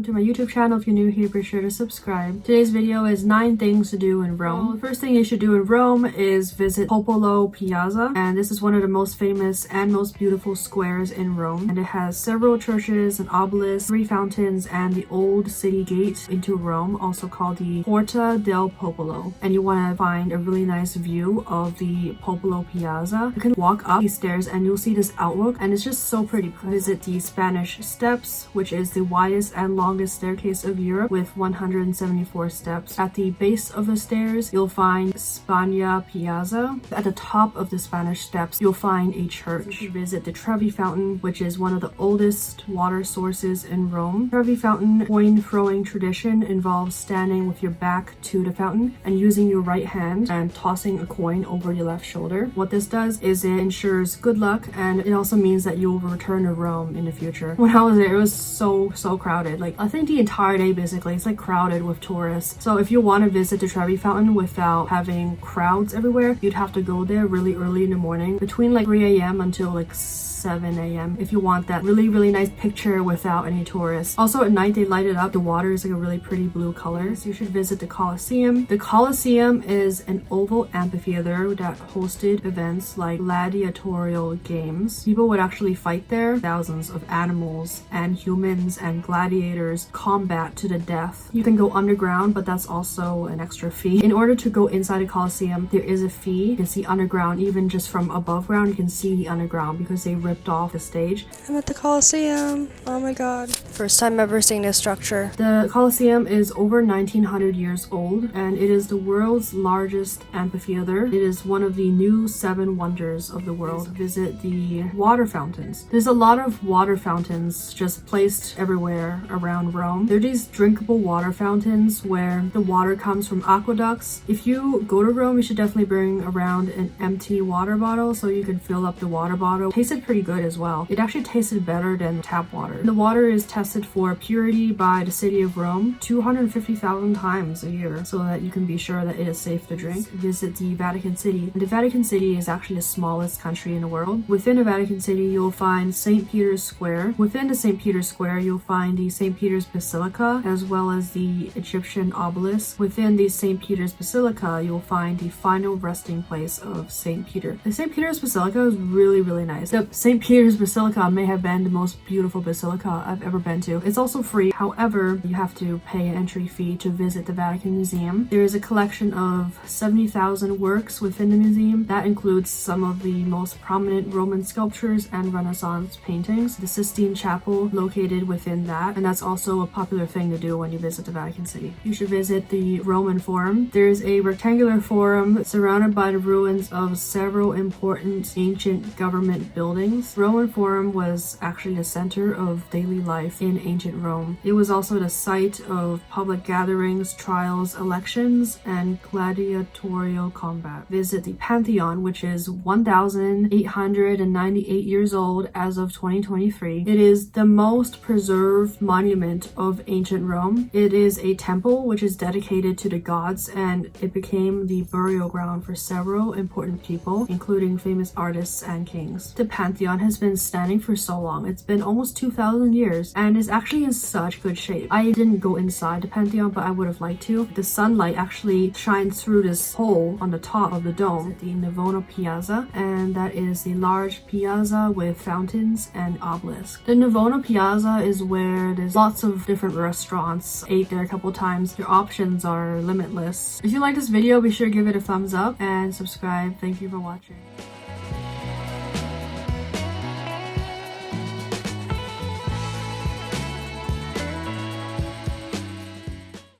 to my YouTube channel. If you're new here, be sure to subscribe. Today's video is 9 things to do in Rome. The first thing you should do in Rome is visit POPOLO Piazza, and this is one of the most famous and most beautiful squares in Rome, and it has several churches, an obelisk, 3 fountains, and the old city gate into Rome, also called the Porta del Popolo. And you want to find a really nice view of the Popolo Piazza. You can walk up these stairs and you'll see this outlook, and it's just so pretty. Visit the Spanish Steps, which is the widest and longest staircase of Europe with 174 steps. At the base of the stairs, you'll find Spagna Piazza. At the top of the Spanish Steps, you'll find a church. Visit the TREVI fountain, which is one of the oldest water sources in Rome. TREVI fountain coin throwing tradition involves standing with your back to the fountain and using your right hand and tossing a coin over your left shoulder. What this does is it ensures good luck, and it also means that you will return to Rome in the future. When I was there, it was so crowded. Like, I think the entire day basically it's like crowded with tourists. So if you want to visit the TREVI fountain without having crowds everywhere, you'd have to go there really early in the morning, between like 3 a.m. until like 7 a.m. if you want that really nice picture without any tourists. Also at night they light it up. The water is like a really pretty blue color. So you should visit the Colosseum. The Colosseum is an oval amphitheater that hosted events like gladiatorial games. People would actually fight there. Thousands of animals and humans and gladiators combat to the death. You can go underground, but that's also an extra fee. In order to go inside the Colosseum, there is a fee. You can see underground, even just from above ground you can see the underground because they ripped off the stage. I'm at the Colosseum. Oh my god. First time ever seeing this structure. The Colosseum is over 1900 years old, and it is the world's largest amphitheater. It is one of the new 7 wonders of the world. Visit the water fountains. There's a lot of water fountains just placed everywhere around Rome. They're these drinkable water fountains where the water comes from aqueducts. If you go to Rome, you should definitely bring around an empty water bottle so you can fill up the water bottle. It tasted pretty good as well. It actually tasted better than tap water. The water is tested for purity by the city of Rome 250,000 times a year so that you can be sure that it is safe to drink. Visit the Vatican City. The Vatican City is actually the smallest country in the world. Within the Vatican City, you'll find St. Peter's Square. Within the St. Peter's Square, you'll find the St. Peter's Basilica as well as the Egyptian obelisk. Within the St. Peter's Basilica, you'll find the final resting place of St. Peter. The St. Peter's Basilica is really nice. The St. Peter's Basilica may have been the most beautiful basilica I've ever been to. It's also free. However, you have to pay an entry fee to visit the Vatican Museum. There is a collection of 70,000 works within the museum. That includes some of the most prominent Roman sculptures and Renaissance paintings. The Sistine Chapel located within that, and that's also a popular thing to do when you visit the Vatican City. You should visit the Roman Forum. There's a rectangular forum surrounded by the ruins of several important ancient government buildings. Roman Forum was actually the center of daily life in ancient Rome. It was also the site of public gatherings, trials, elections, and gladiatorial combat. Visit the Pantheon, which is 1,898 years old as of 2023. It is the most preserved monument of ancient Rome. It is a temple which is dedicated to the gods, and it became the burial ground for several important people, including famous artists and kings. The Pantheon has been standing for so long. It's been almost 2,000 years and is actually in such good shape. I didn't go inside the Pantheon, but I would have liked to. The sunlight actually shines through this hole on the top of the dome, the NAVONA Piazza, and that is the large piazza with fountains and obelisk. The NAVONA Piazza is where there's lots of different restaurants. Ate there a couple times. Your options are limitless. If you like this video, be sure to give it a thumbs up and subscribe. Thank you for watching.